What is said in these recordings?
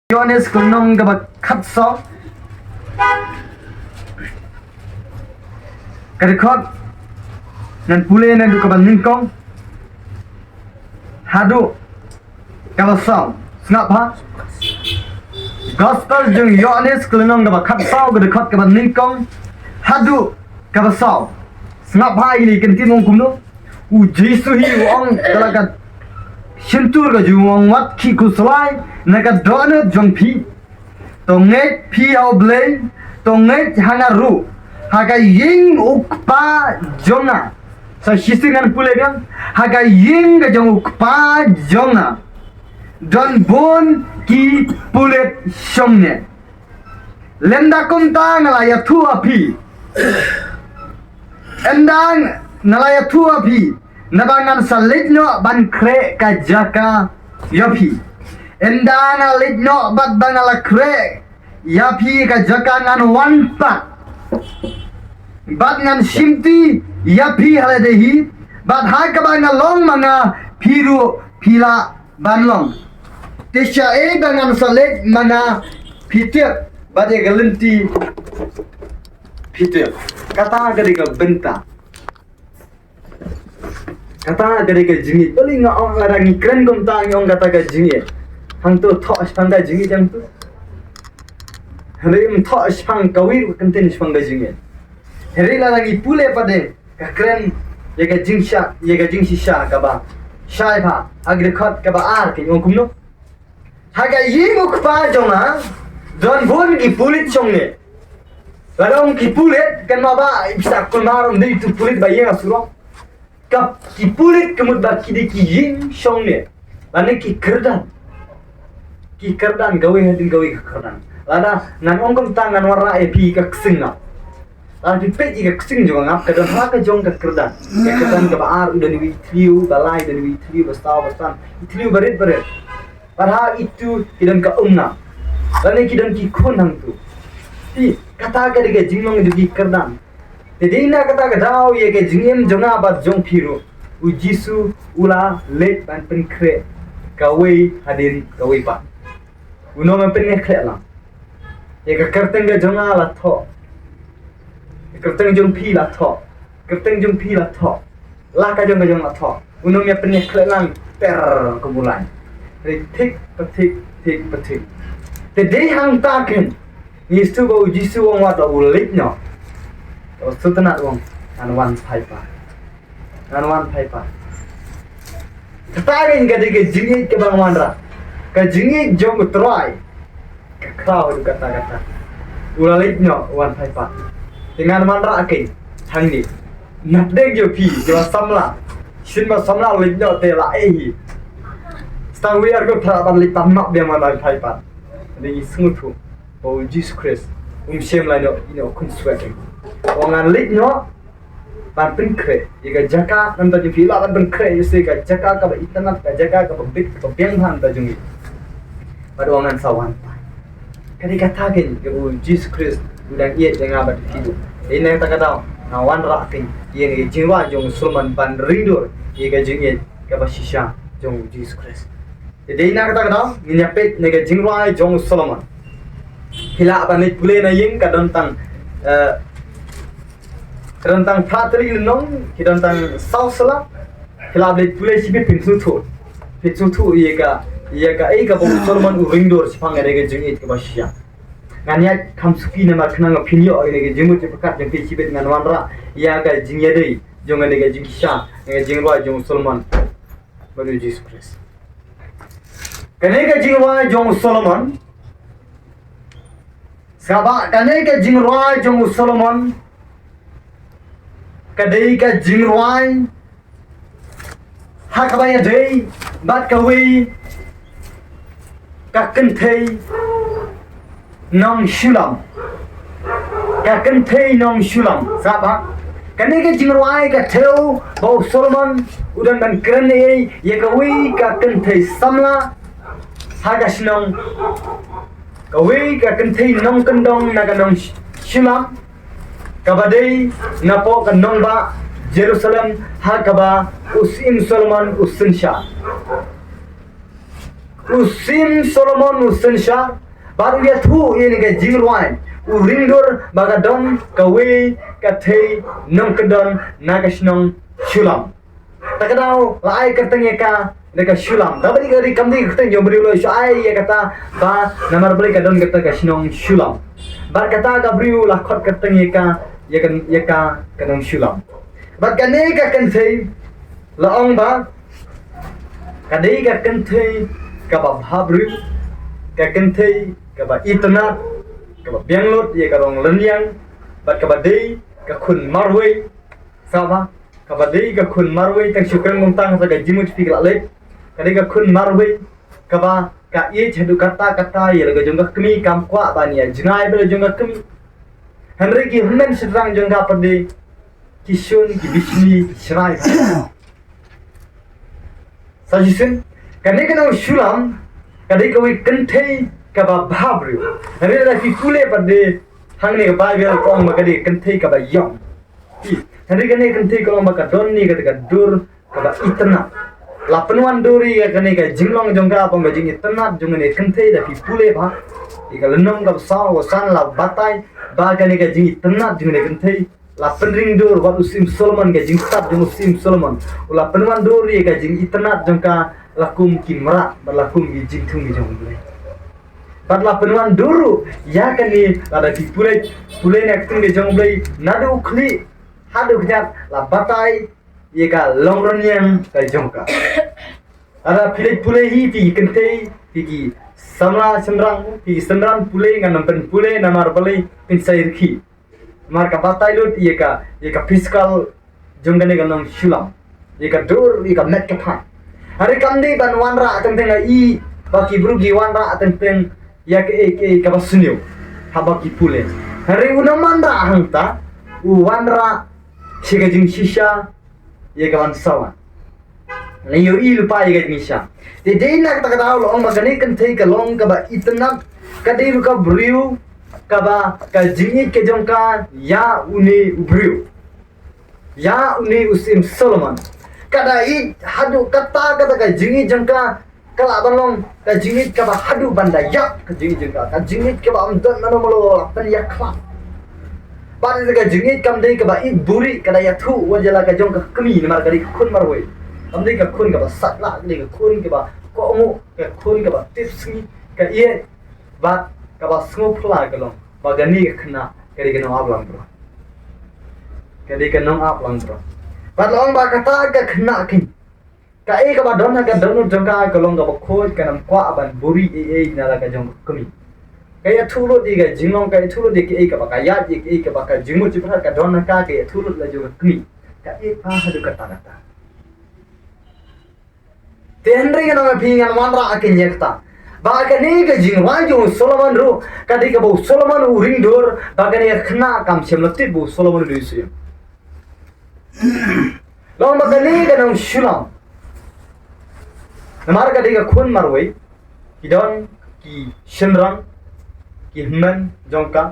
Yohanes kunong gaba katso kadikot nan pule nan du kaban ningkong hadu kabasaw snap ha gospel jung Yohanes kunong gaba katso kadikot kaban ningkong hadu kabasaw snap ha ini kentin mong kumno u Jesu hi ong talaga Shintur ka juwang wat ki kuslai naga donut jong pi tonget pi au blay tonget hanaru haga ying ukpa jonga sa shisingan pulegan haga ying ga jong ukpa jonga don bon ki pulet shomne lenda kumta ngalaya tu api endang ngalaya tu api nabangan salitno ban kre ka jaka yapi endana litno bat bangala kre yapi ka jaka ngan wanpat bat ngan simti yapi haladehi bat ha ka bangalong mga piru pila banlong tisha e dengan salit mana pitir bat e galenti pitir kata gadi ka benta kata gade ke jingi paling ngong larangi keren kom tang yong kata ke jingi hang tu thok spanga jingi jang tu hari thok spang kawir kenten spanga jingi hari larangi pule pade ka keren ye ka jingsi sha ka ba shai pha agre khot ka ba ar ke ngong kumno haga yimuk pa jonga don bon ki pulit chongne larong ki pulit kan ma ba bisa kulmarom dei tu pulit ba yenga suro kap ki pulit kemud ba ki de ki yin shongne lane ki kerdan gawe hadin gawe kerdan lana nan ongkom tangan warna epi ka ksinga lana di peti ka ksing jo ngap ka don ha ka jong ka kerdan ka kerdan ka baar udan wi tliu balai dan wi tliu bastaw bastan tliu barit padahal itu kidan ka umna lane kidan ki khonang tu ti kata ka de ka jingmong de ki kerdan Jadi na kata kadau ye ke jingem jonga bat jong piru u Jisu ula let ban pen kre kawe hadir kawe pa uno man pen kre la ye ka kerteng ga jonga la tho kerteng jong pi la tho kerteng jong pi la tho la ka jong ga jong la tho uno me pen kre lang per ko bulan tik patik Jadi hang taken Yesu ba u Jisu wong wat u let no Sutana wong wan paipa katarin gade ke jingi ke bang mandra ka jingi jong troy ka kraw kata ulalit nyo wan paipa dengan mandra akin hangni napdeg yo pi jo samla sinma samla lit nyo te la ehi stang we are go thraban lit tamnak be mandra paipa ni smutu o Jesus Christ shem la no ino kun sweating Wangan lit nyo ban pen kre iga jaka nanta ju fila ban pen kre yuse ka jaka ka ba itanat ka jaka ka ba bit ka biang han ta jungi pada wangan sawan kadi kata gen ke bu Jesus Christ udang iet yang abad hidup ini ta kata na wan ra kin ye ni jiwa jong sulman ban rindur iga jingi ka ba shisha jong Jesus Christ jadi ina kata ni nyapet ne ga jingwa jong sulman hila ban ni pule na ying ka dontang Kerantang pratri nong kerantang sausla kelablet pule sibi pinsu tu iya ka bom solman uringdor sipang ada ke jengit ke basya nganya kamsuki nama kenang pinyo ini ke jengut cepat yang sibi dengan wanra iya ka jingya dei jong ada ke jingsha dengan jingwa jong solman baru Jesus Christ kene ke jingwa jong solomon sabak kene ke jingwa jong solomon kadai ka jingruai hakabaya dei bat kawi ka kentei nong shulam saba kane ka jingruai ka theu bo solomon udan dan krane ye kawi ka kentei samla hagasnong kawi ka kentei nong kendong naga nong shulam kabadai napo kanong ba Jerusalem hakaba usin Solomon usin sha usim Solomon usensha baru ya thu ini ke jingruan uringdor bagadon kawe kathei nong kedon nagashnong shulam takadau lai katenge ka deka shulam dabari gari kamdi kateng jomri lo shai ya kata ba namar bali kadon kata kashnong shulam bar kata gabriu lakhot katenge ka ya ka kanong shulam bat kane ka kanthei laong ba kadai ka kanthei ka ba bhabru ka kanthei ka ba itna ka ba bianglot ye ka rong lenyang bat ka ba dei ka khun marwei sama ka ba dei ka khun marwei tang syukran ngong tang sa ka jimut fi la le kadai ka khun marwei ka ba ka ye chadu kata ye la jong ka kmi kam kwa ba ni jinai ba jong ka kmi henry ki humen sidrang jong ka pade kishun ki bishni shrai sajisun kane kana shulam kadai ka wi kanthei ka ba bhabru henry la fi kule pade hangne ka ba bel kong ma kadai kanthei ka ba yong henry kane kanthei ka ma ka don ni ka dur ka ba itna la penwan duri ka kane ka jinglong jong ka pong ka jing itna jong ne kanthei da fi kule ba ika lenong ka sa wa san la batai ba kane ka jing itna jong ne kanthei la penring dur wa usim Solomon ka jing tat jong usim Solomon la penwan duri ka jing itna jong ka lakum kimra berlakum gi jing thung gi jong ble bat la penwan duru ya kani ada di pule nak tung gi jong ble nadu khli hadu kjat la batai ye ka longron yang ka jong ka ada pule hi pi kente pi samra semrang pi semrang pule ngan pen pule namar bale pin sair khi mar ka batai lut ye ka fiscal jong gane ganong shulam ye ka dur ye ka met ka pha hari kamdi ban wanra tenteng i baki brugi wanra tenteng ya ke ka basunyo habaki pule hari unamanda hangta wanra siga jing shisha ye ka wansawan layo i lupa ye ka misha de nak tak tahu lo magani kan thei ka long ka ba itna ka de ka briu ka ba ka jingi ke jong ka ya uni ubriu ya uni usim Solomon kada i hadu kata ka jingi jong ka kala balong ka jingi ka ba hadu banda yak ka jingi jong ka jingi ka ba amdan nano molo pan yak kla ban ka jingi kam dei ka ba i buri kada ya thu wajala ka jong ka kami ni mar ka khun marwei kam dei ka khun ka ba satla dei ka khun ka ba ko mu ka khun ka ba tipsi ka ye ba ka ba sngo phla ka long ba gani ka khna ka ri ka no ablang bro ka ri ka no ablang bro ba long ba ka ta ka khna kin ka e ka ba don ka don jong ka long ka ba khoj ka nam kwa ban buri e na la ka jong kami ka ya thulo di ga jinglong ka thulo di ke ka ba ka ya di ke ka ba ka jingu chi phra ka don ka ke thulo la jong kami ka e pa hadu ka ta tenre no pingan wanra akin yekta ba ka ne ga jing wa jo Solomon ru ka di ka bo Solomon uring dor ba ka ne khna kam sem lati bo Solomon ru su lo ma ka ne ga nam shulam namar ka di ka khun marwei kidon ki shimrang ki hman jongka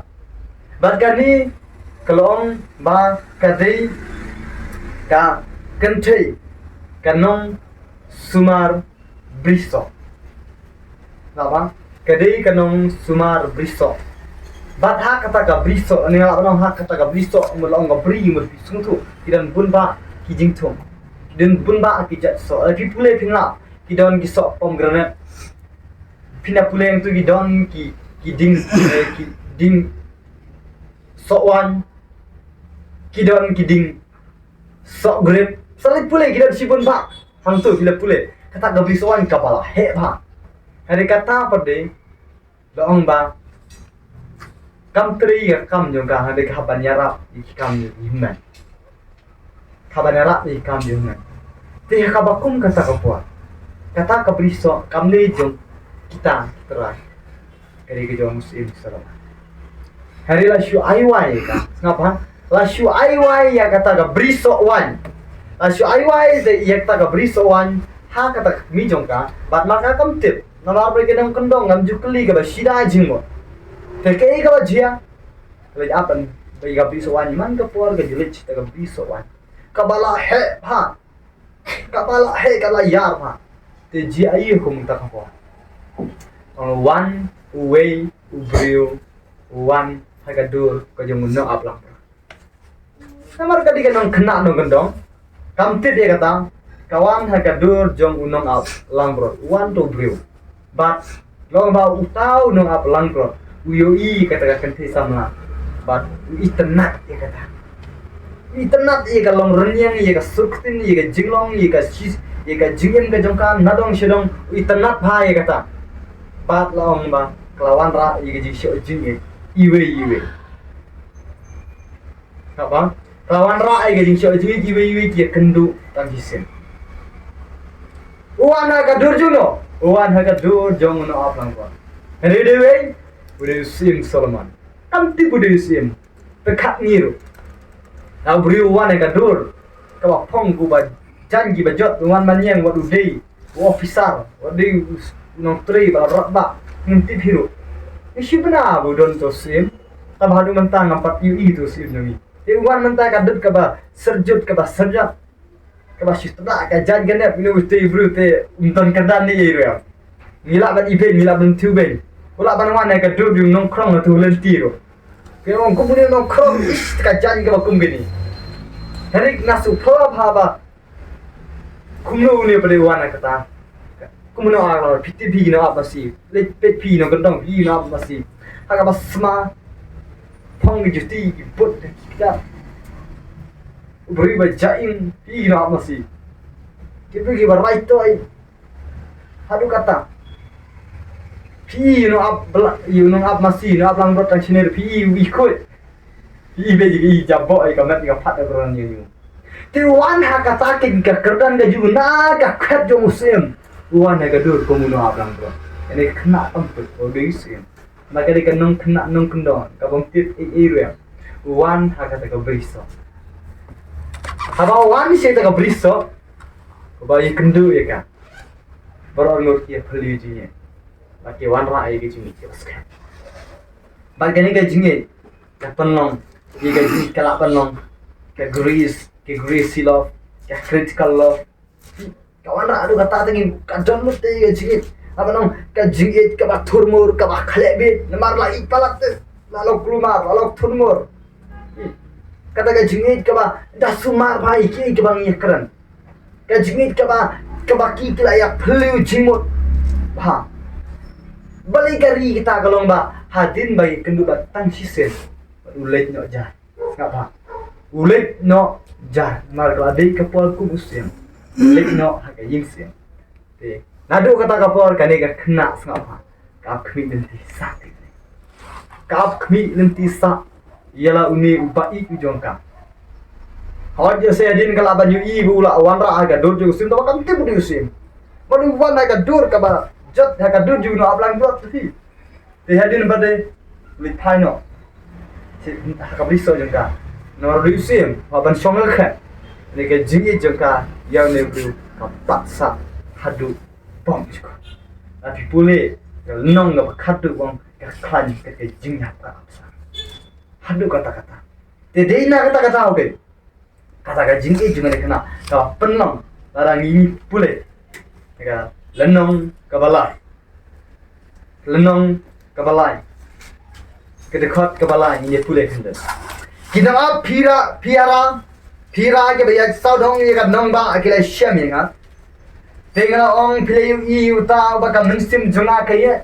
ba ka ni kalong ba ka dei ka kanthei kanong sumar briso napa kadai kanong sumar briso bat ha kata ka briso ani ala ha kata ka briso mulong ga bri mul pisung tu kidan bunba ki jingthum kidan bunba ki jat so pi pule phingla kidon ki so pomgranate pina pule yang tu kidon ki ding so wan kidon ki ding so grape salit pule kidon si bunba hang tu bila pule kata gabi soan kapala he ba hari kata pade loong ba kam tri ya kam jong ka hari kaban yara ikam himman kaban yara ikam himman te ka bakum kata kapua kata kabriso kam le jong kita terai kari ke jong muslim salam hari la shu aiwai ka ngapa la shu aiwai ya kata kabriso wan asyo aiwai de yakta ka briso wan ha kata mi jongka bat maka kam tip namar bre kedam kondong ngam jukli ka ba shida jingmo te ke ka ba jia le apan be ka briso wan man ka por ka jilich ta ka briso wan ka bala he ka la yar pha te ji ai hum ta ka po One way ubrio one hagadur ko jong no aplang. Namar kadi kan kena no gendong. Kamti dia kata kawan hagadur jong unong ap langbro one to brio. But long ba utau no ap langbro. Uyo I kata kenti sama. But itenat dia kata. Itenat ia ka long renyang ia ka suktin ia ka jinglong ia ka sis ia ka jingem ka jongka nadong shedong itenat bha ia kata. Pat long ba kelawan ra ia ka jisho jing iwe apa kelawan ra ia ka jisho jing iwe dia kendu tang jisim uan ha ka dur juno uan ha ka dur jong no aplang ko hede dewe bude sim Solomon kamti bude sim pekat niru na bri uan ha ka dur ka ba phong ku ba janji ba jot uan manyang wa udei officer wa dei nong tri ba ba nginti biru isi bena budon to sim tab hadu mentang empat UI to sim nami uan mentang ka dut ka ba serjut ka ba serjat ka ba sista ka jan ganep ni uste bru te unton kadan ni iro ngila ban ibe ngila ban tube ula ban wan ka dut yung nong krong to lenti ro ke on kumuni nong krong is ka jan ka ba kumgini harik nasu pha ba kumno ni pada wan ka ta kumno a piti pi no apasi le pet pi no gandong pi no apasi haga basma phong ni justi put kita beri ba jain pi no apasi kita gi barai to ai hadu kata pi no ap you no ap masi no ap lang rot tang sini pi wi kut pi be gi jabo ai kamat ga phat ga ran yu ti wan ha kata kin ka kerdan ga juna ka khat jo musim uan ha gadur komuno ablang bro ini kena tempet odei sim maka dia nong kena nong kendon ka bang tit iru uan ha kata ka briso haba uan si ta ka briso ba i kendu ya ka baru ngur ki phali jinya maki wan ra ai ge jimi ki baskan ba gani ga jinge ka panlong ye ga ji kala panlong ka grease love ka critical love kawan ra adu kata tengin kadon lu te ga jingit apa nong ka jingit ka ba thurmur ka ba khalebe namar la ipalat lalu klumar lalu thurmur kata ka jingit ka ba dasumar bhai ki ka bang yakran ka jingit ka ba ki kila ya phliu jimut ha bali kari kita kalong ba hadin bai kendu ba tang sisen ulet no ja ngapa ulet no ja mar la dei ka pol ku musim lekno haga yingsiam te nadu kata kapor kane ga khna sngapa kap khmi lenti sa kap khmi lenti sa yala uni upai ku jongka hod je se din kala banyu i bula wanra aga dur ju sim to kam te budi sim badu wan aga dur ka ba jot haga dur ju no ablang dot ti te hadin bade litai no se haga briso jongka no rusim ban songal kha ni ke jingi jongka yang nebru kapaksa hadu bom juga. Tapi pule nong ngap khadu bom ka klan ke jingnya ka apsa. Hadu kata-kata. Tede ina kata-kata oke. Kata ka jingi juga kena ka penong larang ini pule. Ka lenong ka balai. Lenong ka balai. Ke dekat ka balai ini pule kende. Kita ap piara Pira ke bayak sau dong ye ka nong ba akila syam ye nga tengala ong play i uta ba ka mensim juna ka ye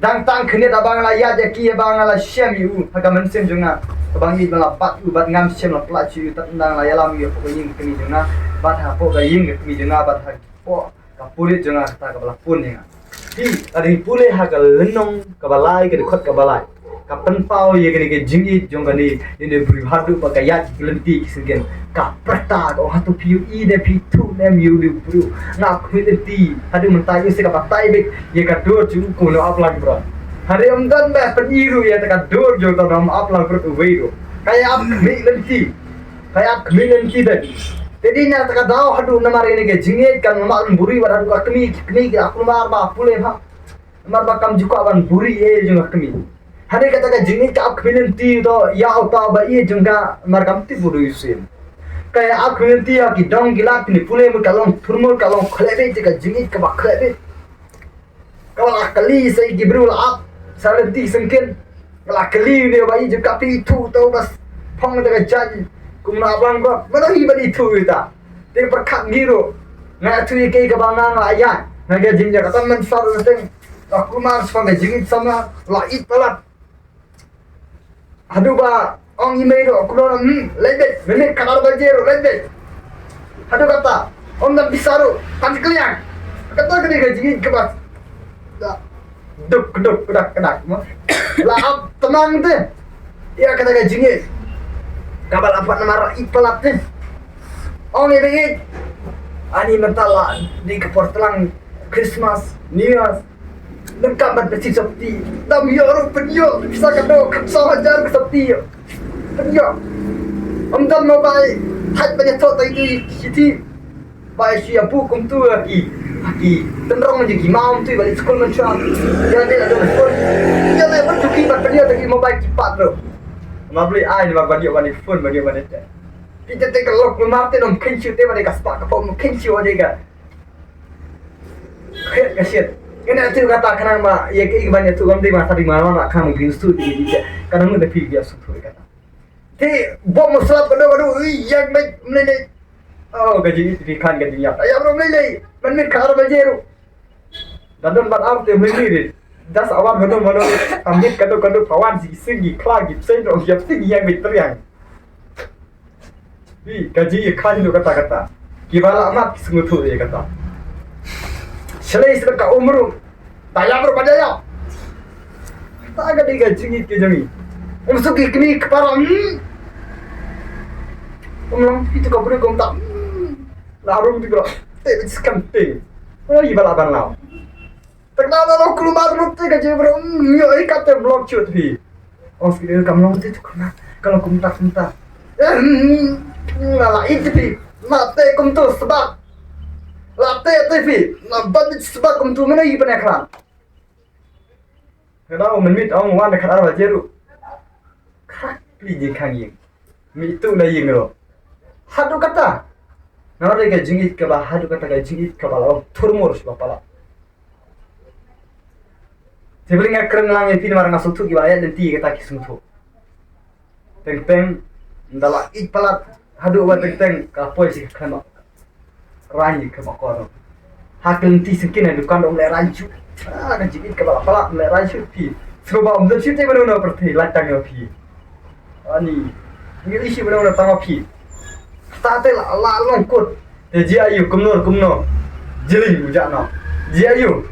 dang tang khne da bang la ya ja ki bang la syam yu ha ka mensim juna ka bang i la pat u bat ngam syam la pla chi ta ndang la yalam ye ko ying kemi juna bat ha po ga ying kemi juna bat ha po ka puli juna ta ka bala pun ye nga ti adi pule ha ka lenong ka balai ke khot ka balai kapan pau ye gani ke jingi jongani ini berhadu pakai ya lenti kisgen ka prata ko hatu piu I de pitu nem yu du bru na khilenti hadu mentai se ka patai bek ye ka dor ju ko no aplang bro hari amdan ba peniru ya ta dor jo ta nam aplang bro tu weiro kaya ap lenti dan jadi na ta dau hadu namar ini ke jingi kan mar buri war hadu ka kmi aku mar ba pule ha mar ba kam juko ban buri ye jong kmi hari kata ka jingi ka khilenti to ya uta ba ye jongka mar kam ti buru yusim kaya khilenti ya ki dong gila ni pule mu kalong thurmur kalong khlebe te ka jingi ka ba khlebe Kalau kali saya gibrul up, saya nanti sengkin. Kalau kali dia bayi juga itu tahu bas pang dengan janji. Kumna abang gua, mana hibat itu kita. Dia perkat giru. Nggak tu ikai kebangang layan. Nggak jingja kata mensar teng. Aku mas sampai jingit sama lait pelat. Aduh ba, orang email aku bilang lebet, menit kanar bajero lebet. Aduh kata, om dan bisaru, panti kalian. Kata kena jingit kebas. Duk kedak. Lah tenang deh. Dia kata jingit. Kabal apa nama rai pelat deh. Oh ni begit. Ani mentala di keportelang Christmas, New Year. Lengkap bersih seperti dam yoro penyo bisa kado kapsa hajar seperti penyo. Amdam mau baik hat banyak tot itu siti baik siapa kum tu lagi tenrong je gimam tu balik sekolah macam dia ada phone dia ada cuki penyo lagi mau baik cepat bro. Ma beli ai ni bagi balik phone bagi balik teh. Kita tengok lok memarte dom kencu teh balik kaspak apa mau kencu ada ke. Kasihan. Kena tu kata kenapa ya banyak tu kami masa di mana nak kamu binsu di dia. Kadang ada pergi biasa tu kata. Ti bom masalah kado yang baik meleleh. Oh gaji itu kan gaji ya. Ya bro meleleh. Menit kar bajeru. Dadon bat am te meleleh. Das awal kado ambil kado pawan si singi klagi sendok siap singi yang berteriak. Gaji kan itu kata. Kibala amat sengutu dia kata. Selai sedekah umur, tayar berpadaya. Tak ada digaji ke jami. Masuk ke kini kepala. Umlang itu kau boleh kau tak. Larum tu kau. Tak biskan te. Oh ibalah banlau. Tak ada lo keluar rute gaji bro. Yo ikat blok cut hi. Oh sekali kamu itu kena. Kalau kamu tak minta. Lah itu hi. Mate kamu tu sebab. Latte TV, na bandit sebab kumtu mana i penekran. Kenapa menmit orang wan dekat arah jeru. Krak pili kanging. Mi itu na ying lo. Hadu kata. Nara ga jingit ke bah hadu kata ga jingit ke bah turmur sebab pala. Sebelum ngakren lang pin marang asutu ki bayat dan ti kata kisumtu. Teng ndala ik palat hadu wa teng kapoi si kena. Ranji ke makoro. Hakil ti sekin dukan dong le ranju. Kan jigit ke bala le ranju pi. Coba om dasi te benar perti latang yo pi. Ani ni isi benar tang pi. Tate la longkut. Te ji ayu kumno. Jeling ujana. Ji ayu.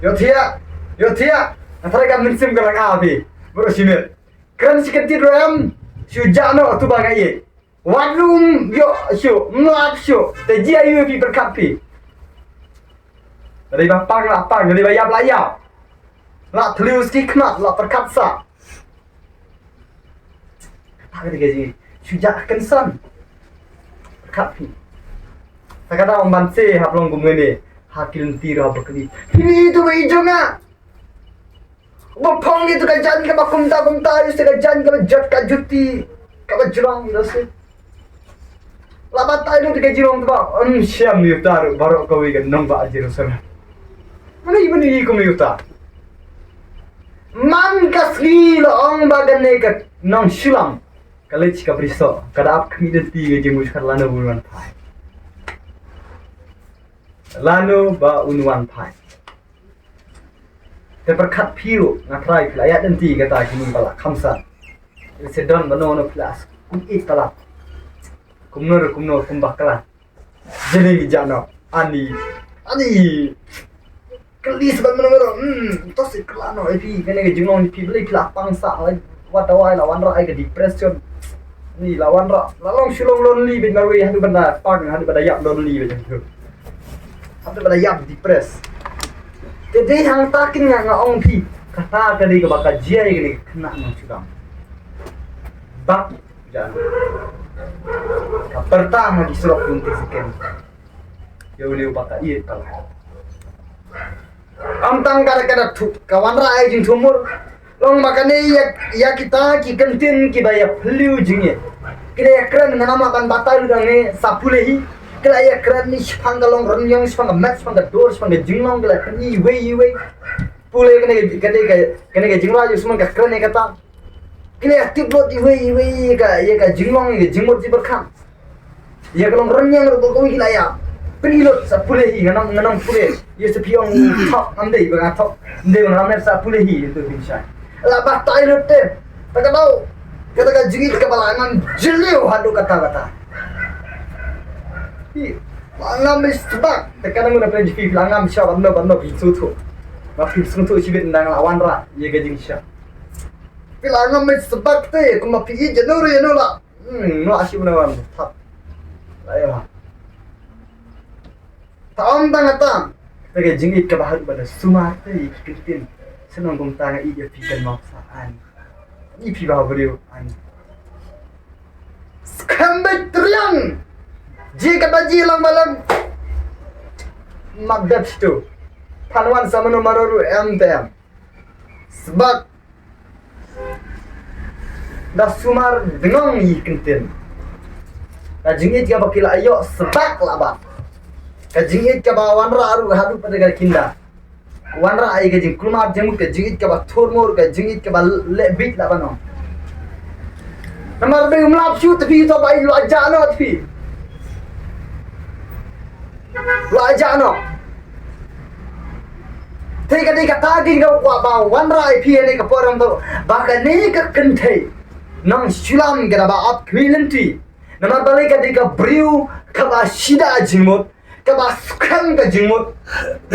Yo tia. Antara kan mensim ke lang api. Baru sini. Kan sikit ram. Sujano tu bagai. Wadum yo syu ngap syu te ji ayu pi berkapi dari bapang dari bayap layap la tliu siknat la perkatsa tak ada gaji sujak kensan berkapi tak ada om banse haplong gumene hakil tiro berkeli ini tu ijonga bapang itu kan jan ke bakumta itu kan jan ke jat ka juti ka jurang dosi Labat tayo nung jirong ba? Siyam yutar baru kau ikan nong ba jirong sana. Mana ibu ni kau yutar? Man kasli lo ong bagan nekat nong silam. Kalau cika briso, kada ap kami deti gaji muskar lano bunuan pai. Lano ba unuan pai. Terperkat piu ngatrai pelayat denti kata kini balak kamsa. Sedon banono plus it talak. Kumnor kumbakala. Jadi jano ani kelis ban menero tos iklano epi kene ge jingong pi beli pila pangsa watawai lawan ra ke depression ni lawan ra lalong shulong lonely bin marwe hadu banda pang hadu banda yap lonely be tu hadu banda yap depress tede hang takin nga ong pi kata kali ke bakal jia ke kena nang suram bak jano pertama di serok untuk sekian ya boleh bakal iya kalau amtang kada kawan rai jing tumur long makane ya kita ki kantin ki baya phliu jinge kire ekran nama ban batal dange sapulehi Kala ya kran ni spang galong renyong spang mat spang dor spang jinglong kala kan iwe pule kene jingla ju semang ka kran ne kata kene aktif lot iwe ka jinglong ke jingmot ji berkam ya galong renyong ro ko kila ya penilot sa pule hi nganang pule ye se piong thok amde ba thok de nganam sa pule hi itu binsha la ba tai lotte taka dau kata jingit ka balangan jeliu hadu kata langam sebab terkadang guna plan jifi langam siapa benda bisu tu, makin sentuh sibit nang lawan ra, ye gajing siapa. Langam sebab tu, aku mau pergi jenur lah, no asyik menawan, tak, ayah. Taam tang, terkadang jingit kebahar pada sumar tu, ikitin, senang gumtang iya pikan maksaan, ini pibah beriu an. Skambet teriang. Jika baji lang malam magdap tu panuan sama no maroru MTM sebab dah sumar dengong ikintin kajingit ka bakila ayo sebab laba kajingit ka bawan ra aru hadu pada kinda wanra ai kajing kulmar jemuk kajingit ka ba thormor kajingit ka ba lebit laba no namar be umlap shoot tapi to bai lo ajano tapi lo aja no tega tagi ga wa ba wan rai pi ne ka poram to ba ka ne ka kenthe nang silam ga ba ap kwilanti nama bale ka briu ka ba shida jingmot ka ba sukhan ka jingmot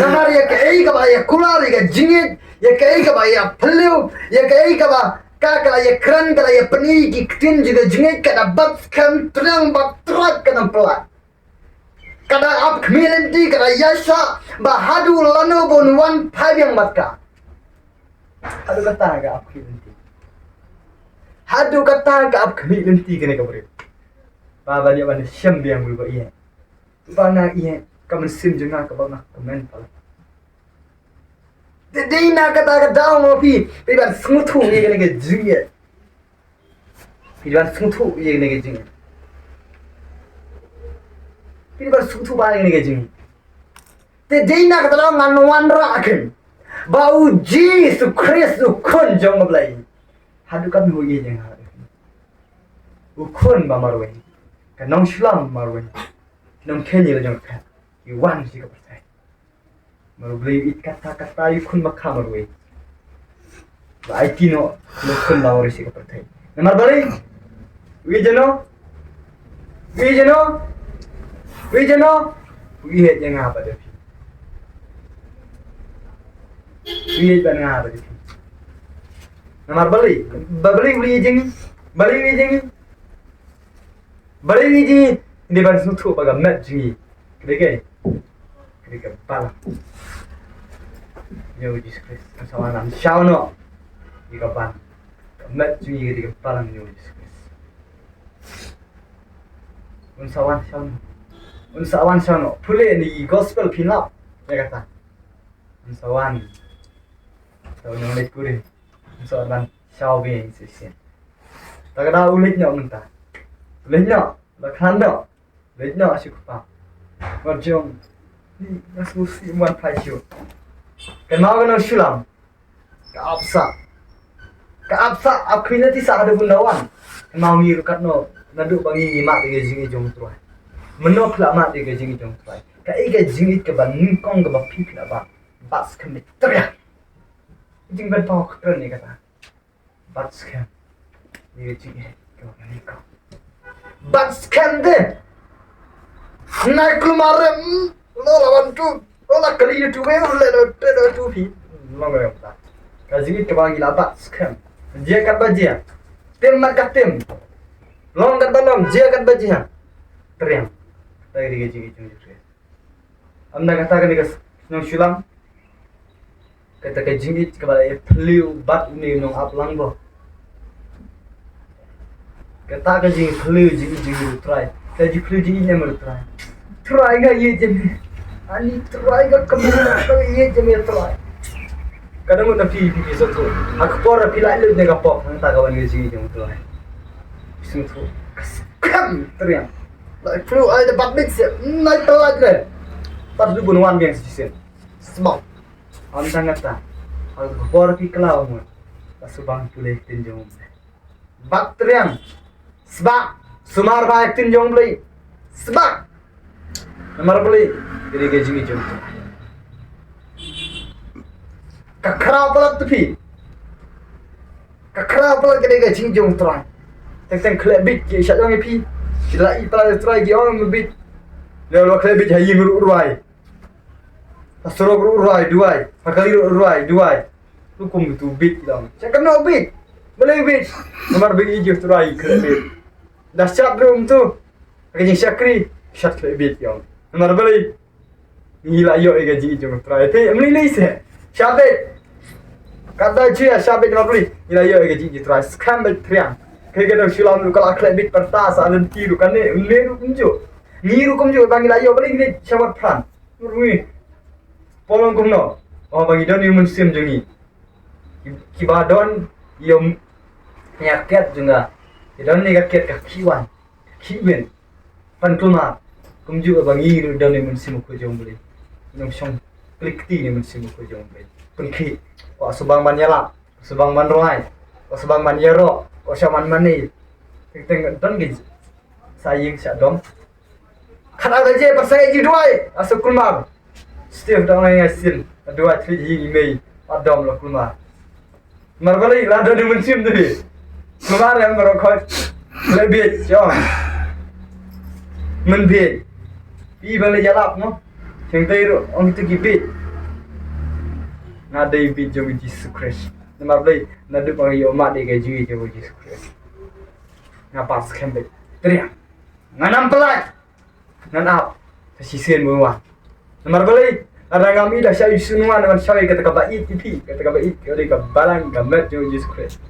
nama ya ka ei ka ba ya kulari ka jingit ya ka ei ka ba ya phliu ya ka ei ka ba ka ya kran ka ya pani ki tin jiga jingit ka da bat kan trang ba trak ka nam pla kada ap kmilanti kada yasha bahadu lano bon wan phabyang matka hadu kata ga ap kmilanti hadu kata ga ap kmilanti kene kabre baba dia ban syam biang bulu iya bana iya kamen sim jenga ka bana komen pala de na kata ga daw mo pi ban smutu ye kene ga jingye ban smutu ye kene ga jingye Pilih suatu barang ini kejing. Tedina kata orang nganuan raken. Bau ji sukres ukun jong ngeblai. Hadu kami hoye jeng hadu. Ukun ba marwe. Kanong shulam marwe. Kanong kenyi la jong kat. Iwan si ka percaya. Marwe it kata ukun makha marwe. Ba aitino ukun lawari si ka percaya. Namar balik. Wijano. Wijano, wihet yang apa dia? Wihet bang apa dia? Namar beli wijing, beli wijing. Ini ban suatu baga mat jingi, kedeke pala. Yo diskus, sama nam shauno, ika ban, mat jingi kedeke pala yo diskus. Unsawan shauno. Unsawan shano pule ni gospel pina ya kata unsawan tahu nang lekure unsawan shao be sisi tagada uliknya unta uliknya lakhanda uliknya asikupa warjong ni nasusi man paisyo kenal shulam ka apsa akhirnya ti sa ada bundawan mau ngiru katno nadu bangi mak de jingi jom truai menok lama de jingi jom truai ka iga jingi ke ban kong ke ba pipla ba bas ke mitria jing ban tok tren ni kata bas ke ni jingi ke ba ni ka bas kan de na kumare lo lawan tu lo la kali tu be le tu pi lo ga ta ka jingi ke ba gila bas kan dia kat bajia tim mak tim long kat balong dia kat bajia teriang tadi gaji gitu amna kata kan dikas nong shulam kata ka jingit ka bala fliu bat ni nong aplang bo kata ka jing fliu jing try tadi fliu jing ne mer try ga ye jem ani try ga kamera ka ye jem try kadang udah pi soto aku por pila lu ne ga pop ta ga wan ge jing try susu kam teriang Flu ai the bad mix nai pelat le. Pas du bunuan geng sisen. Smok. Am tangata. Al por pi klau mo. Pasubang pule tinjong. Baktriam. Sba. Sumar ba tinjong blai. Sba. Namar blai. Jadi gejing jong. Kakra pelat tu pi. Kakra pelat kede gejing jong trai. Teng klebit ke syak jong pi. Sila i pelat trai ge on bit. Lalu klebit hayi ruai. Asrok ruai duai. Pakali ruai duai. Lu kum tu bit dong. Syak kena bit. Boleh bit. Nomor bit ijo trai klebit. Dah siap room tu. Gejing syakri syak klebit yang. Nomor beli. Gila yo gejing ijo trai. Te meli se. Syabit. Kata cia syabit nomor beli. Gila yo gejing ijo trai. Scramble triang. Kaya silam lu kalau klebit pertas alam tiru kan ne leru kunjo. Niru kunjo bagi layo beli gini syawat plan. Rui. Polong kumno. Oh bagi don human sim jengi. Kibadon yom nyaket juga. Don ni kaket kakiwan. Kiwen. Pan kuma. Kunjo bagi don human sim ko jom beli. Nom syong klik ti ni human sim ko jom beli. Penki. Wa subang manyala. Subang manroai. Wa subang manyero. Kau siaman mani, tengok don gini, sayang siap dom. Karena gaji pasal gaji dua, asal kulmar. Setiap tahun yang hasil dua tri email, adom lah kulmar. Marbalik lah don mencium tu ni. Kulmar yang merokok lebih jauh, menbit. Pi balik jalap no, cengtai ro, orang tu kipit. Nada ibit jauh Jesus Christ. Marbalik nadu pangi omat de gaji jauh Jesus Christ. Ngapas kembali, teriak. Nganam pelat, nganap, tersisen semua. Marbalik ada kami dah syai sunua dengan syai kata kabait tipi, kata kabait kali kabalang gamet jauh Jesus Christ.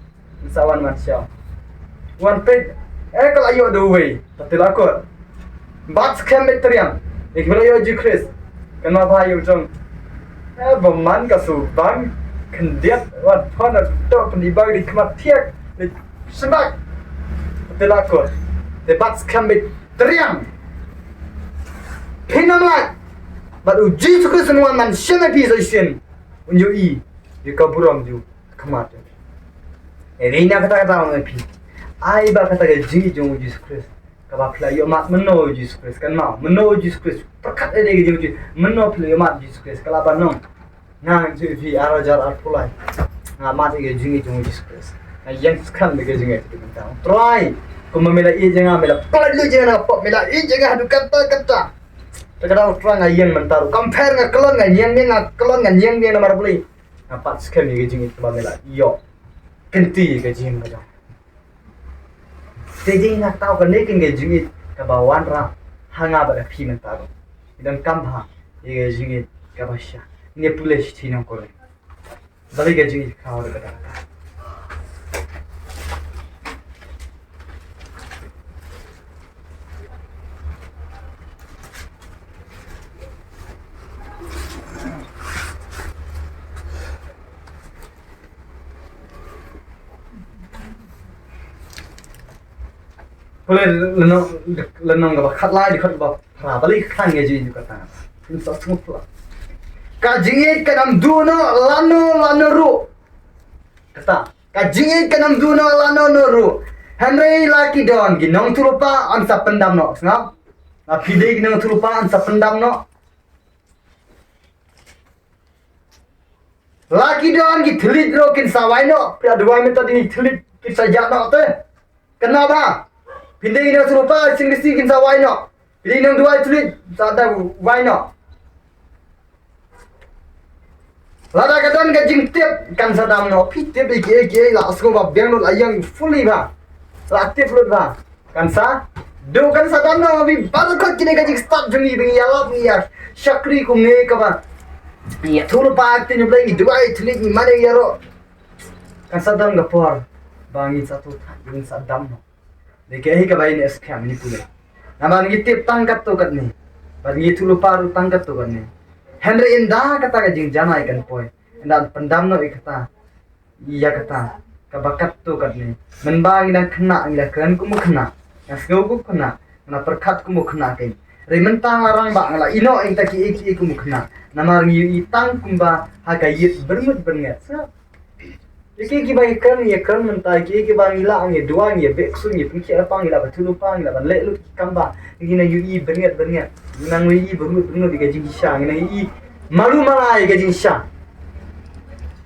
Sawan manusia. One pet, kalau ayo the way, tapi lakot. Bats kembali teriak. Ikhlas yo Jesus Christ. Kenapa ayo jong? Beman kasubang. Kendiat wat pon atau penibang di kematian di sebab telakot debat kambit teriang pinamlat baru jitu ke semua manusia nabi zaisen unjui di kaburam ju kematian erina kata-kata orang nabi ai ba kata gaji jong Jesus Christ kabah yo mat meno Jesus Christ kan mau meno Jesus Christ perkat ada gaji meno yo mat Jesus Christ kalau banong nang jadi arajar arpulai, ngamat ige jingi jingi Jesus. Nah yang sekarang ige jingi itu kita. Try, kau memila i jangan memila. Kalau lu jangan apa memila i jangan adu kata. Terkadang try ngayen mentaru. Compare ngakelon nganyang ngakelon nganyang dia nomor beli. Nampak sekarang ige jingi itu memila. Yo, kenti ige jingi macam. Jadi nak tahu kan ni ige jingi kebawan rah hanga pada pi mentaru. Dan kampha ige jingi kebasya. Ini boleh sih nak korek. Balik gaji kau ada kata. Boleh lenong gak kat lai di kat bah. Balik kan gaji juga kata. Ini satu semua. Kajingit kanam duno lano ru. Kata, kajingit kanam duno lano ru. Henry laki don ginong tulupa ansa pendam no. Ngap? Na pide ginong tulupa ansa pendam no. Laki don gi thilit ro kin sawai no. Pia dua minta di thilit kin sajak no te. Kenapa? Pide ginong tulupa singisi kin sawai no. Pide ginong dua thilit sada wai no. Lada kadang gajing tip kan sadam no pitip ike la asko ba biang lo ayang fully ba la tip lo ba kan sa do kan sadam no bi baru kok kini gajing start jumi bi yalap ni ya syakri ku me ka ba ya thulu pa tin blai duai thli ni mare yaro kan sadam ga por bangi satu yung sadam no de ke hi ka ba ini scam ni pule naman gi tip tangkat to kat ni bangi thulu pa ru tangkat to kat ni Henry indah kata gajing jana ikan poi. Indah pendam no ikata. Iya kata. Kabakat tu kat ni. Menbang indah kena indah keren kumu kena. Yang sengau ku kena. na perkat kumu kena kain re mentang larang ba ngala ino ing taki iki kumu kena namar ngi itang kumba haga yit bermut berngat sa iki bagi kan ya kan mentai iki bang ila ngi dua ngi beksu ngi pungki apa ngi la batulu pa ngi la ban le lu kamba ngi na yu berngat nang wi bermut diga jing sha ngi na i malu malai ga jing sha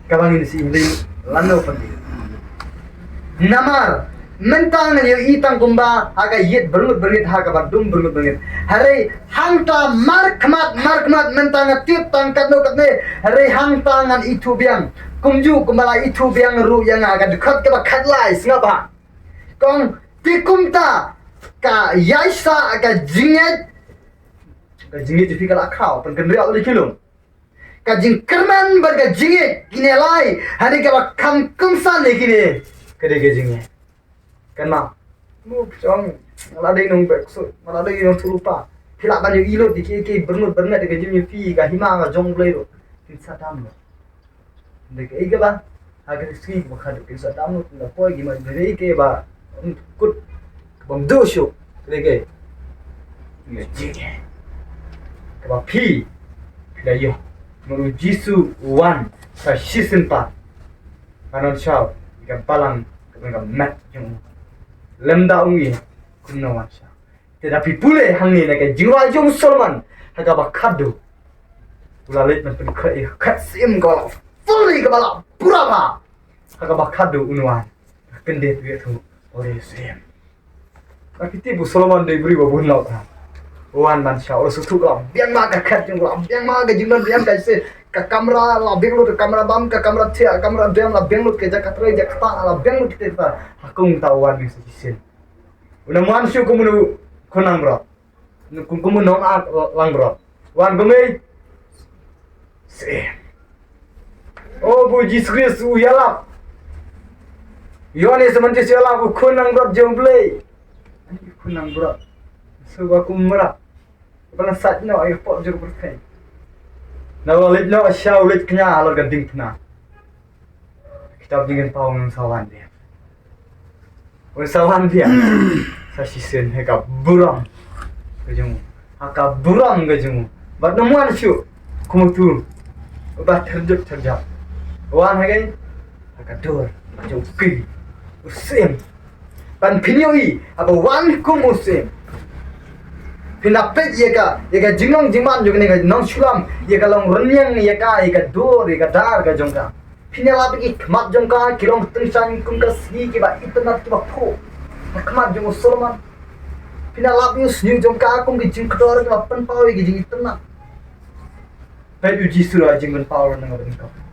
kabang ini si indi lano pandi namar mentang ngi itang kumba haga yit bermut haga badum bermut hare hangta markmat mentang tip tangkat no katne hare hangta ngan itu biang kumju kumbala itu biang ru yang agak dekat ke bakat lai singapa kong tikumta ka yaisa ka jinget jadi kalau kau penkendria oleh kilung ka jing kerman berga jinget gini lai hari ka kam kumsan le gini kede ke jinget kenal mu cong malah ada nong bekso malah ada nong lupa hilak banyak ilot di kiki bernut de jinget fi ka hima ka jong blero tinsa tam Dek ike ba agar ski makhad ke sa damu na poi gi ma dre ke ba kut bang dosho deke ye jige ke ba pi da yo muru jisu wan sa season pa kanon chao ga palang ga mat jung lemda ungi kunno wa sha tetapi pule hangi na ke jingwa jung solman haga ba khadu ulalit man pen khasim ko fully kepala purama kagak bakado unuan kende tuh itu oleh sem tapi tibu Solomon dari beri babun laut wan mansha orang sutu lam biang maga kat jeng lam biang maga jingan biang kaise ka kamera la biang lu kamera bam ka kamera tia kamera dem la biang lu ke Jakarta la biang lu kita hakung tawan di sisi una manshu kumunu kunang bro kumu nong lang bro wan bumi sem Oh bu Jesus uyalap. Yohanes semantis uyalap bu kunang berat jomblay. Ani kunang berat. Sebab aku merah. Bala satno ay pot jur berkai. Nawalit no syaulit kenya ala gading kena. Kita dengan paung sawan dia. Sawan dia. Sa sisen heka buram. Gajung. Haka buram gajung. Bat namuan syu. Kumutu. Bat terjak. Wan hagai akadur macam pi usim pan pinyoi apa wan kum usim pinapet yeka jingong jingman juga nih nong sulam yeka long renyang yeka dur yeka dar ka jongka pinyala pegi kemat jongka kilong tengsan kum ka sgi ki ba itnat ki ba pho kemat jong usulman pinala pius new jongka kum ki jing kedor ki ba pen pawi ki jing itnat pai uji sura jing pen power nang ba ka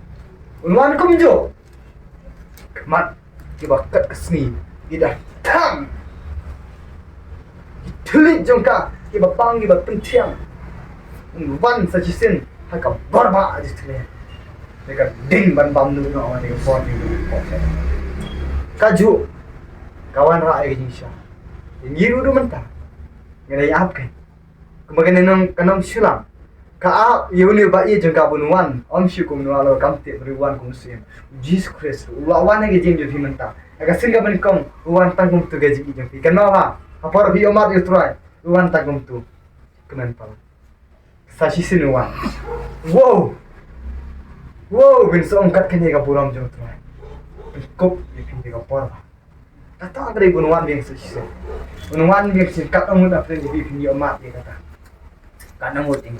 Unwan kumjo kemat kiba kat kesni ida tam tulit jongka kiba bang kiba pentiang unwan sajisin haka barba aja tule mereka ding ban bam nu no awak mereka buat ni kaju kawan rakyat Indonesia ini rudu mentah ngadai apa kan kemarin nang kanam sulam ka yuni ba i jengka bunwan om shu kum nualo kamte riwan kum sim Jesus Christ wan ge jing jo menta aga singa ban kom wan tangum tu gaji jeng fi kana ha apar bi omat yu try wan tangum tu kemen pal sashi sinuwan wow bin so kat kene ga puram jo try kop ye pin ga por kata agre bunwan beng sashi bunwan beng sin kat amun apre bi pin yo mat ye kata kana muting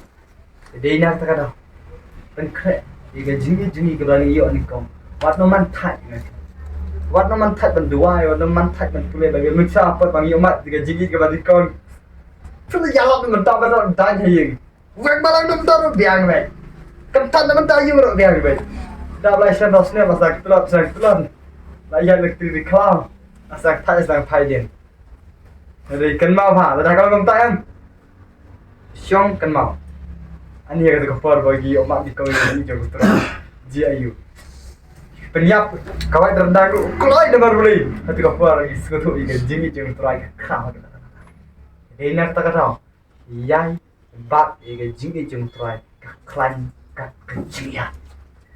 Dei nak tak ada. Penkret. Jika jingi keberani yo ni kom. Wat no man thai. Wat no man thai berdua. Wat no man thai berdua. Bagi lusa apa bang yo mat. Jika jingi keberani kom. Sudah jalan tu mentah betul. Tanya yang. Wek balang tu betul. Biang wek. Kentan tu mentah yo biang wek. Dah belas sen dosnya masak telur. Layan lektir di kelam. Masak thai sang thai din. Jadi kenal apa? Dah kalau kom tayang. Siang kenal. Ani yang kata kepar bagi omak di kau ini jauh terang GIU penyap kawai terendang tu kulai dengar boleh hati kepar lagi sekutu ikan jingi jauh terang kau jadi nak tak kata yai bat ikan jingi jauh terang klan kat kecil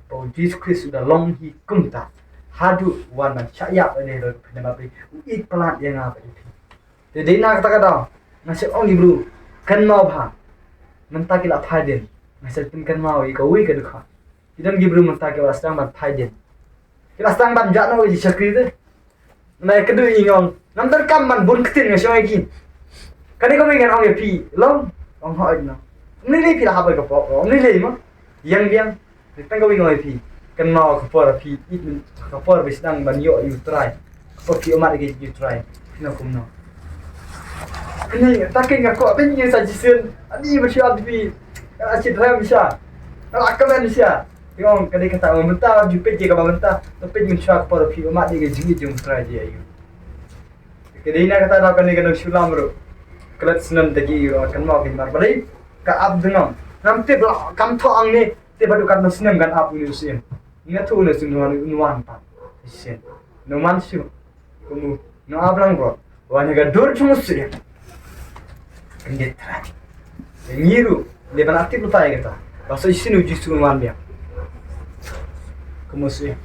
bau diskusi sudah long hi kumta hadu wan man caya ini dah penyebab it pelan yang apa itu jadi nak tak kata Ngasih ongi bro, kan mau bah, mentah kila faiden, ngasih tim kan mau ika wui kedua. Idan gibru mentah kila sedang ban faiden, kila sedang ban jatno wiji syakri tu. Nah kedua ingong, nanti kam ban bun ketin ngasih ongi kin. Kan iko mengen ongi pi, long, ong hoi no. Nilai pi lah apa iko pok, nilai mah, yang, tengok ingong pi, kan mau kapor pi, itu kapor sedang ban yo you try, kapor pi omat lagi you try, no kumno. Ini takin aku apa ni sajian, ani macam apa pi, asyik ram bisa, akaman bisa. Tengok kadang kata orang mentah, jumpa je kalau mentah, tapi mencak kapor pi omat lagi jum try je you. Kadang ini kata nak kena sulam bro. Kelat senam tadi akan mau kimar balik ke ab dengan nanti belak kam thoang ni tiba tu kan senam kan ab ni usia ingat tu ni nuan pa usia nuan siu kamu nu ablang bro wanya ga dur cuma usia kendet terakhir nyiru dia ban aktif lupa ya kita bahasa isi nu jisu nuan dia kamu usia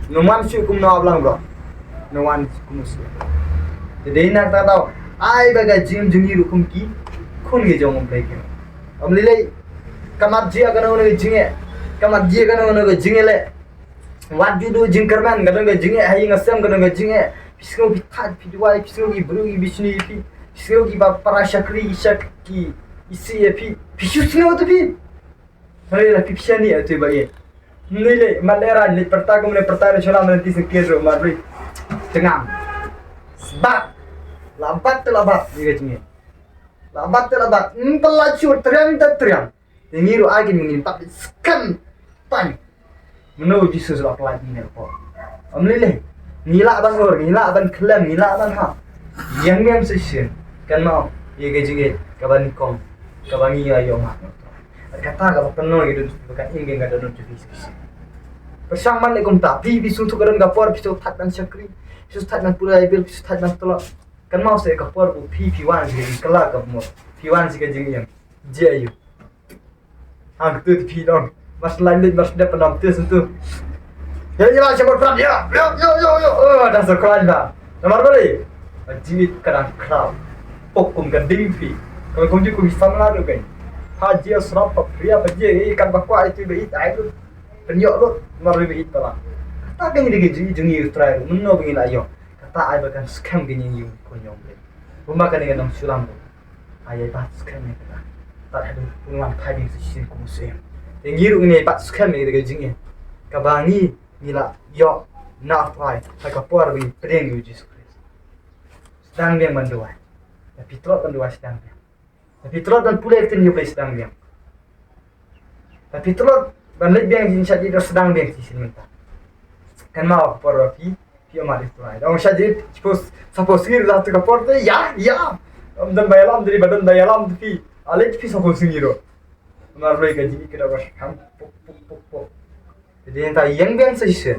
nuan siu kamu nu ablang bro nuan kamu usia jadi nak tak tahu, ai bagai jim jungi rukum ki, kun ge jom play ke. Amlilai kamat jia kana ona ge jinge, kamat jia kana ona ge jinge le. Wat judo jing kerman kana ge jinge hai ngasam kana ge jinge. Pisau ki that pidwai pisau ki bru ki bisni pi, pisau ki ba para syakri syak ki isi pi, pisu sino tu pi. Hari la pipsiani atu bagai. Nilai malera ni pertagum le pertara chola nanti sekian marri. Tengam. Sebab lambat dia kecingin. Lambat, pelaju teriang. Yang lagi mengimpak sekan pan. Menuju sesuatu lagi ni apa? Amlileh, ngilak ban kelam, ngilak ban ha. Yang session kan mau dia kecingin kaban kom, kaban iya yo mak. Kata kaban penuh gitu, bukan ingin ada notifikasi. Persamaan lekom tapi bisu tu kadang gapor bisu tak dan syakri. Bisu tak dan pula ibil bisu tak dan tolak. Kan mau saya kapor bu pi1 sih kelak kamu. Pi1 sih kejeng yang jayu. Ang tu pi dong. Mas lain dapat nampak sentuh. Ya coba peran ya. Yo. Oh dah sekolah dah. Nomor balik. Jimit kadang crowd. Pokum kan pi. Kalau kamu juga bisa melalu kan. Haji asrap pria pergi ikan bakwa itu berit air. Penyok lu mari berit pala. Kata kan dia jengi try. Menno begini lah yo. Kata ai bahkan scam gini you konyong. Rumah kan dengan sulam tu. Ayah bat scam ni kata. Tak ada penguang tadi sisi kumusem. Yang giru ini bat scam ni dengan jengi. Kabangi nila yo nak try. Agak puar bi pedeng you Jesus Christ. Sedang dia mendoai. Tapi terus mendoai sedang dia. Tapi terus dan pula itu new place sedang dia. Tapi terus balik biang insya Allah sedang biang sisi minta. Kan mau por pi omat itu lah. Orang syajid suppose lah tu kapor tu ya. Dan bayalam dari badan bayalam tu pi. Alit pi suppose ngiro. Mar mereka jadi kita berkam pok. Jadi entah yang biang sisi.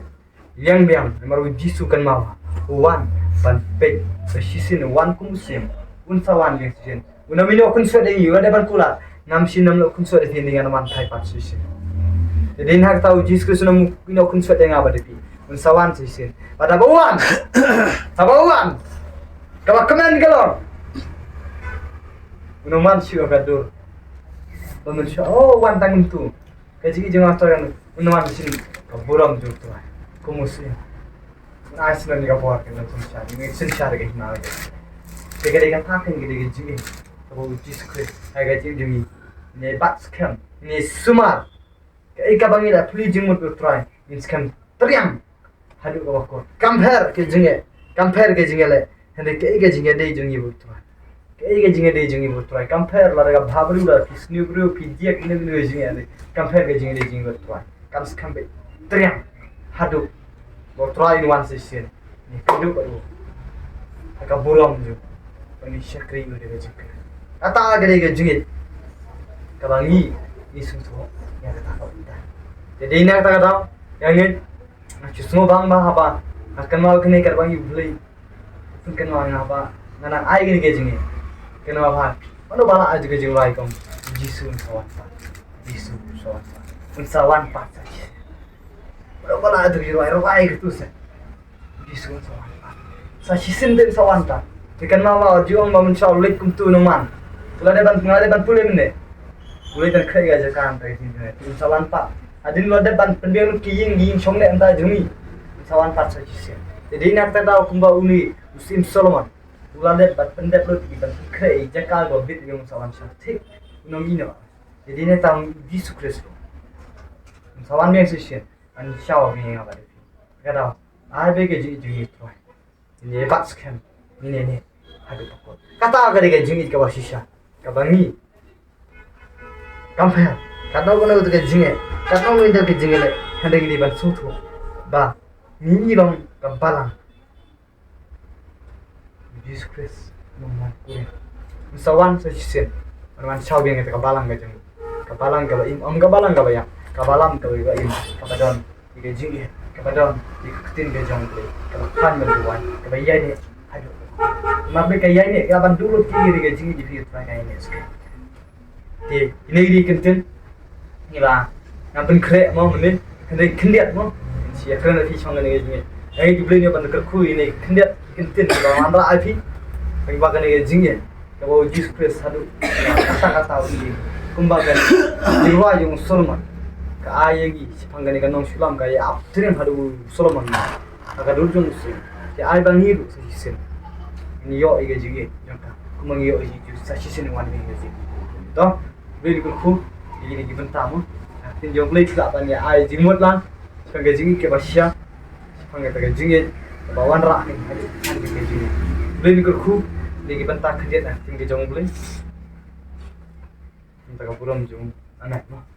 Yang biang maru jisu kan mau. Wan ban pek sisi ni wan kumusim. Unsawan biang sisi. Unamino kun sudah you ada berkulat. Namsin namlo kun sudah dengan man thai pat sisi. Jadi nak tahu jisu sunam ino kun sudah dengan apa depi. Unsawan sisi. Pada bauan. Abauan. Kalau kemen kalau. Unuman siu gadur. Manusia wan tangan tu. Kaji jangan atau yang unuman sini buram tu tu. Kumusi. Asal ni kapor kan sunshine. Ini sunshine ke hina lagi. Tegak tak kan gede gede. Kalau jisu kre. Agak jadi ni bat scam. Ni sumar. Ika bangila please jemut try. Ni scam teriang. Hadu kawakor. Compare ke jinge le. Hende ke jinge dei jungi butuh. Ke jinge dei jungi butuh. Compare la daga bhabru la kisnu bru pijia kine jinge le. Compare ke jinge dei jungi butuh. Kan scam be. Teriang. Hadu. Go try in one session. Ni hadu baru. Agak buram ju. Ini syakri udah gajik. Kata gede gajingit. Kabangi isu tu yang kata kau kita. Jadi ini kata yang ini semua bang apa akan mau kena kerbangi beli. Mungkin mau apa nana ai gini gajingit. Kena apa? Mana bala aja gajing lagi kamu. Jisu sawan. Unsawan pas saja. Mana bala aja gajing lagi gitu sih. Jisu sawan. sa sisin den sawanta ikan mama juang ma mun shaw lek kum tu no man tula de ban pule mene pule tan khai ga jakan ta tin ne tin sawan pa adin lo de ban pendeng ki ying song de anta jumi sawan pa sa sisin jadi nak ta daw kumba uni musim solomon tula de ban pendek lo ti ban khai jakal go bit yung sawan sha thik no mi no jadi ne tang Yesus Kristus sawan meng sisin an shaw mi nga ba de ga daw ai be ke ji ji to ini batskan ini hadu pokok kata agak dengan jingit ke wasisha ke bangi kampanya kata aku nak ke jingit kata aku nak ke jingit le hendak di ban sutu ba ni bang kampalang Yesus Kristus nomor kuih misawan sesisin man chau biang ke kapalang ke jingit kapalang ke im kapalang ke bayang kapalam ke im kapadon ke jingit kapadon ikutin ke jangkle kapan berduan kebayai ni aduh mabe kaya ni kapan dulu kiri ke jingi di fiut kaya ni sekarang di ini di kentin ni lah ngapain krek mau mending hendak kendiat mau siapa kerana fi chong ni jingi yang di beli ni pan kerku ini kendiat kentin kalau mandra api bagi bagan ni jingi kalau Yesus Kristus aduh kata ini kumbagan di luar yang Solomon ke ayegi sipanggani kanong sulam kaya aptren hadu Solomon agak dulu jong sih ya ay bang hidu sa sisin ini yo iga jigi jongka kumang yo iji sa sisin wan ni iga jigi to beli ku ini given tamu tin jong play tidak pan ya ay jimut lang sipangga jigi ke basya sipangga taga jigi bawan ra ni hadi ke jigi beli ku di given tak kediat tin ke jong play taga puram jong anak no